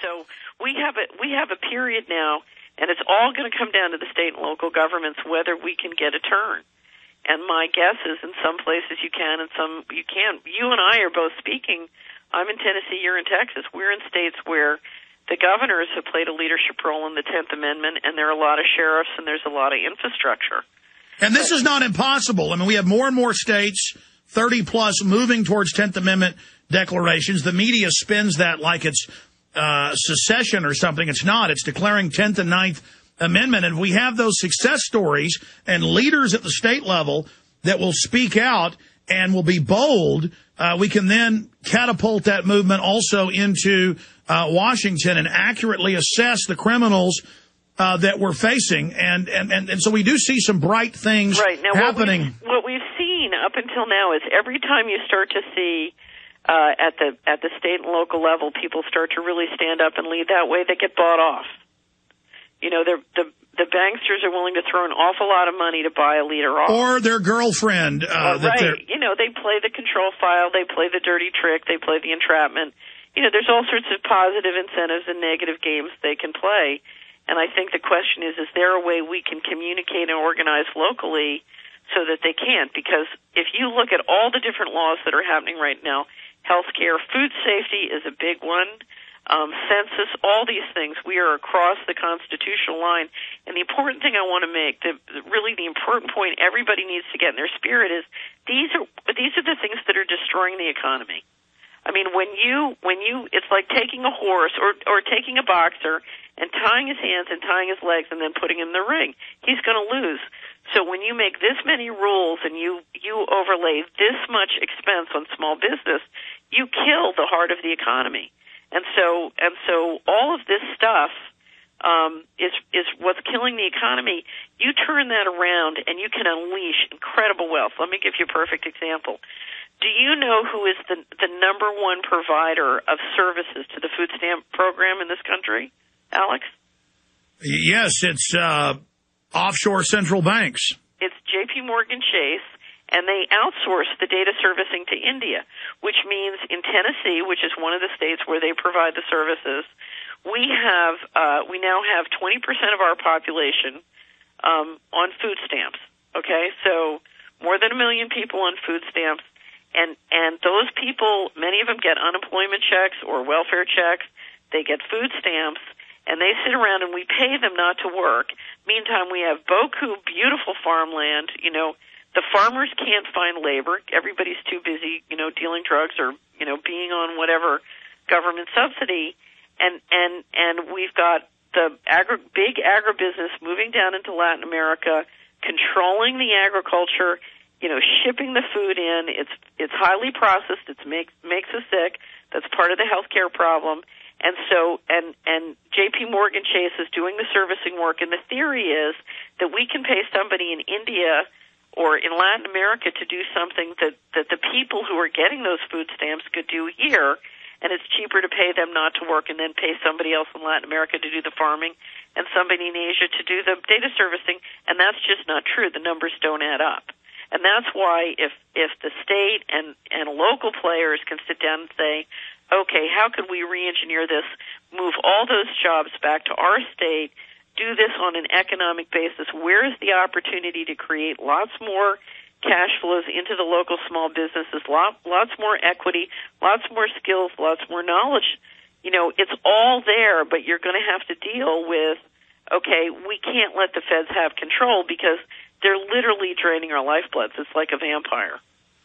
so we have a period now, and it's all going to come down to the state and local governments whether we can get a turn. And my guess is in some places you can and some you can't. You and I are both speaking. I'm in Tennessee, you're in Texas. We're in states where the governors have played a leadership role in the 10th Amendment, and there are a lot of sheriffs and there's a lot of infrastructure. And this is not impossible. I mean, we have more and more states, 30-plus, moving towards 10th Amendment declarations. The media spins that like it's secession or something. It's not. It's declaring 10th and 9th Amendment. And we have those success stories and leaders at the state level that will speak out and will be bold. We can then catapult that movement also into Washington and accurately assess the criminals that we're facing. And so we do see some bright things happening. What we've seen up until now is every time you start to see at the state and local level, people start to really stand up and lead that way, they get bought off. You know, the banksters are willing to throw an awful lot of money to buy a leader off. Or their girlfriend. Right. You know, they play the control file, they play the dirty trick, they play the entrapment. You know, there's all sorts of positive incentives and negative games they can play. And I think the question is there a way we can communicate and organize locally so that they can't? Because if you look at all the different laws that are happening right now, healthcare, food safety is a big one. Census, all these things, we are across the constitutional line. And the important thing I want to make, really the important point everybody needs to get in their spirit is these are the things that are destroying the economy. I mean, when you, it's like taking a horse or taking a boxer and tying his hands and tying his legs and then putting him in the ring. He's going to lose. So when you make this many rules and you overlay this much expense on small business, you kill the heart of the economy. And so all of this stuff is what's killing the economy. You turn that around and you can unleash incredible wealth. Let me give you a perfect example. Do you know who is the number one provider of services to the food stamp program in this country, Alex? Yes, it's offshore central banks. It's J.P. Morgan Chase. And they outsource the data servicing to India, which means in Tennessee, which is one of the states where they provide the services, we now have 20% of our population on food stamps. Okay, so more than 1 million people on food stamps, and those people, many of them get unemployment checks or welfare checks. They get food stamps, and they sit around and we pay them not to work. Meantime, we have beaucoup beautiful farmland, you know. The farmers can't find labor. Everybody's too busy, you know, dealing drugs or, you know, being on whatever government subsidy. And we've got the big agribusiness moving down into Latin America, controlling the agriculture, you know, shipping the food in. It's highly processed. It makes us sick. That's part of the healthcare problem. And so, and J.P. Morgan Chase is doing the servicing work. And the theory is that we can pay somebody in India or in Latin America to do something that the people who are getting those food stamps could do here, and it's cheaper to pay them not to work and then pay somebody else in Latin America to do the farming and somebody in Asia to do the data servicing, and that's just not true. The numbers don't add up. And that's why if the state and local players can sit down and say, okay, how could we re-engineer this, move all those jobs back to our state, do this on an economic basis, where is the opportunity to create lots more cash flows into the local small businesses, lots more equity, lots more skills, lots more knowledge. You know, it's all there, but you're going to have to deal with, okay, we can't let the feds have control because they're literally draining our lifebloods. It's like a vampire.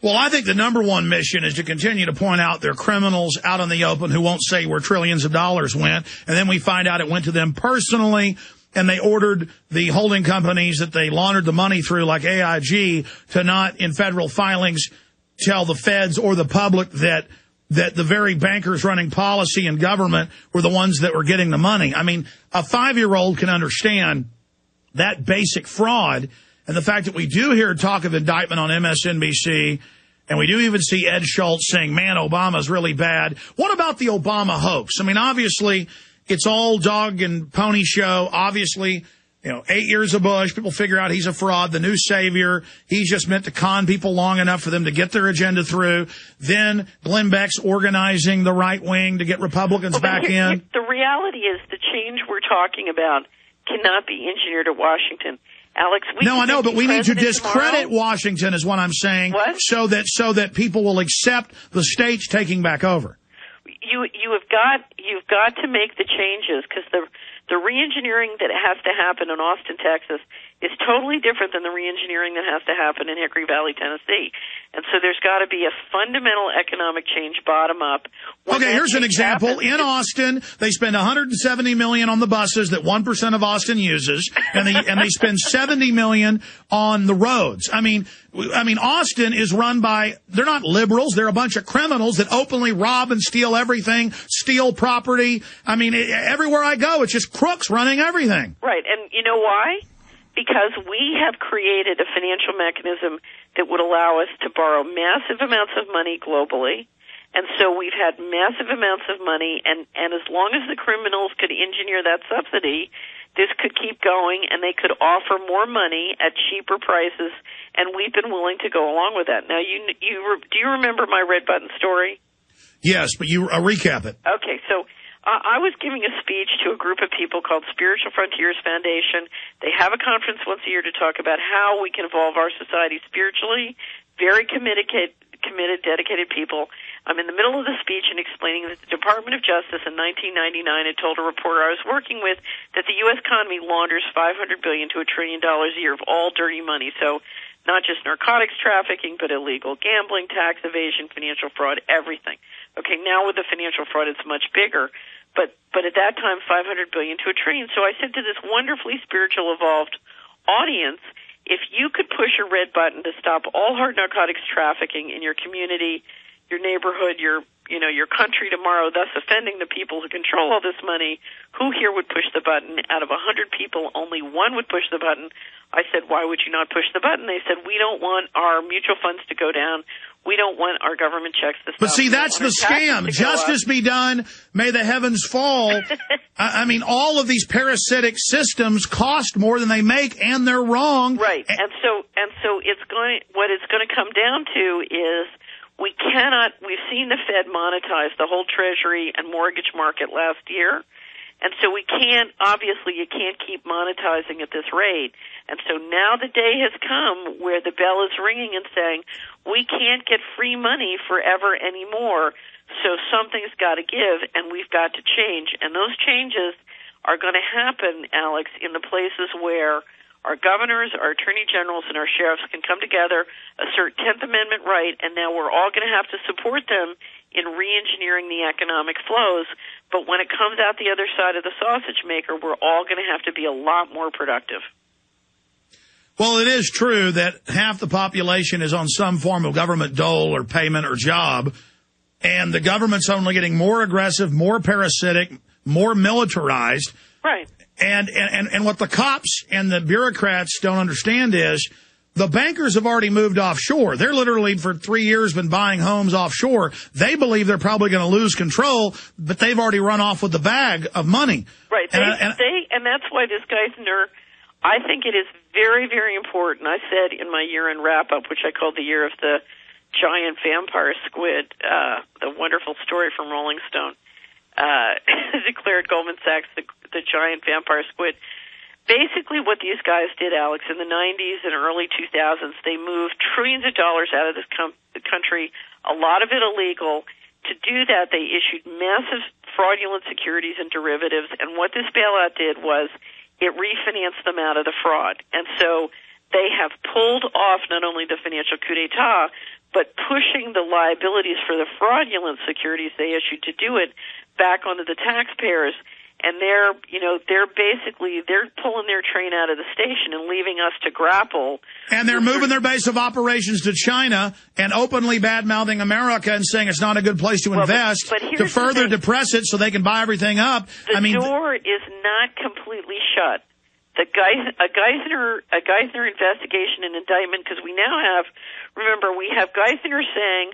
Well, I think the number one mission is to continue to point out there are criminals out in the open who won't say where trillions of dollars went, and then we find out it went to them personally, and they ordered the holding companies that they laundered the money through, like AIG, to not, in federal filings, tell the feds or the public that the very bankers running policy and government were the ones that were getting the money. I mean, a 5-year-old can understand that basic fraud. And the fact that we do hear talk of indictment on MSNBC, and we do even see Ed Schultz saying, man, Obama's really bad. What about the Obama hoax? I mean, obviously, it's all dog and pony show. Obviously, 8 years of Bush, people figure out he's a fraud, the new savior. He's just meant to con people long enough for them to get their agenda through. Then Glenn Beck's organizing the right wing to get Republicans back in. The reality is the change we're talking about cannot be engineered at Washington. Alex, no, I know, but we need to discredit tomorrow. Washington is what I'm saying. What? So that people will accept the states taking back over. You've got to make the changes, because the reengineering that has to happen in Austin, Texas, is totally different than the reengineering that has to happen in Hickory Valley, Tennessee. And so there's got to be a fundamental economic change bottom up. Okay, here's an example. In Austin, they spend $170 million on the buses that 1% of Austin uses, and they spend $70 million on the roads. I mean, Austin is run by, they're not liberals, they're a bunch of criminals that openly rob and steal everything, steal property. I mean, everywhere I go, it's just crooks running everything. Right, and you know why? Because we have created a financial mechanism that would allow us to borrow massive amounts of money globally. And so we've had massive amounts of money, and as long as the criminals could engineer that subsidy, this could keep going, and they could offer more money at cheaper prices, and we've been willing to go along with that. Now, do you remember my red button story? Yes, but you recap it. Okay, so I was giving a speech to a group of people called Spiritual Frontiers Foundation. They have a conference once a year to talk about how we can evolve our society spiritually. Very committed, dedicated people. I'm in the middle of the speech and explaining that the Department of Justice in 1999 had told a reporter I was working with that the U.S. economy launders $500 billion to $1 trillion a year of all dirty money. So not just narcotics trafficking, but illegal gambling, tax evasion, financial fraud, everything. Okay, now with the financial fraud, it's much bigger. But at that time, $500 billion to $1 trillion. So I said to this wonderfully spiritual, evolved audience, if you could push a red button to stop all hard narcotics trafficking in your community, your neighborhood, your country tomorrow, thus offending the people who control all this money, who here would push the button? Out of 100 people, only one would push the button. I said, why would you not push the button? They said, we don't want our mutual funds to go down. We don't want our government checks to stop. But see, that's the scam. Justice be done. May the heavens fall. I mean, all of these parasitic systems cost more than they make, and they're wrong. Right. And so what it's going to come down to is we've seen the Fed monetize the whole Treasury and mortgage market last year. And so you can't keep monetizing at this rate. And so now the day has come where the bell is ringing and saying, we can't get free money forever anymore, so something's got to give, and we've got to change. And those changes are going to happen, Alex, in the places where our governors, our attorney generals, and our sheriffs can come together, assert 10th Amendment right, and now we're all going to have to support them in reengineering the economic flows. But when it comes out the other side of the sausage maker, we're all going to have to be a lot more productive. Well, it is true that half the population is on some form of government dole or payment or job, and the government's only getting more aggressive, more parasitic, more militarized. Right. And what the cops and the bureaucrats don't understand is the bankers have already moved offshore. They're literally for 3 years been buying homes offshore. They believe they're probably going to lose control, but they've already run off with the bag of money. Right. And that's why this Geithner, I think it is very, very important. I said in my year-end wrap-up, which I called the year of the giant vampire squid, the wonderful story from Rolling Stone, declared Goldman Sachs the giant vampire squid. Basically what these guys did, Alex, in the 90s and early 2000s, they moved trillions of dollars out of the country, a lot of it illegal. To do that, they issued massive fraudulent securities and derivatives, and what this bailout did was it refinanced them out of the fraud. And so they have pulled off not only the financial coup d'etat, but pushing the liabilities for the fraudulent securities they issued to do it back onto the taxpayers. And they're pulling their train out of the station and leaving us to grapple. And they're moving their base of operations to China and openly bad-mouthing America and saying it's not a good place to invest but to further depress it so they can buy everything up. The door is not completely shut. A Geithner investigation and indictment, because we now have, remember, we have Geithner saying,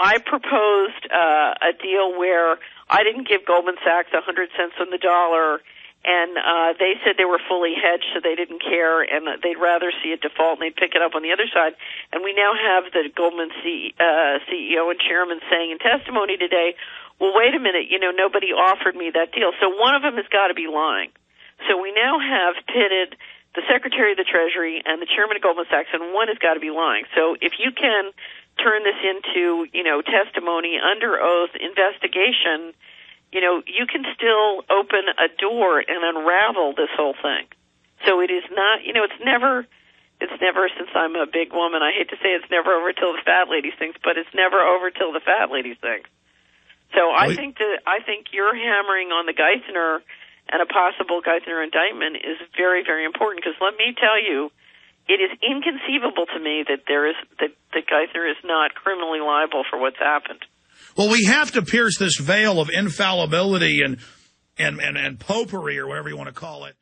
I proposed a deal where I didn't give Goldman Sachs 100 cents on the dollar, And they said they were fully hedged, so they didn't care, and they'd rather see a default, and they'd pick it up on the other side. And we now have the Goldman CEO and chairman saying in testimony today, well, wait a minute, nobody offered me that deal. So one of them has got to be lying. So we now have pitted the Secretary of the Treasury and the chairman of Goldman Sachs, and one has got to be lying. So if you can turn this into, testimony, under oath, investigation, you can still open a door and unravel this whole thing. So it is not, it's never, since I'm a big woman, I hate to say it's never over till the fat lady sings, but it's never over till the fat lady sings. So I think you're hammering on the Geithner and a possible Geithner indictment is very, very important, because let me tell you, it is inconceivable to me that that Geithner is not criminally liable for what's happened. Well, we have to pierce this veil of infallibility and popery, or whatever you want to call it.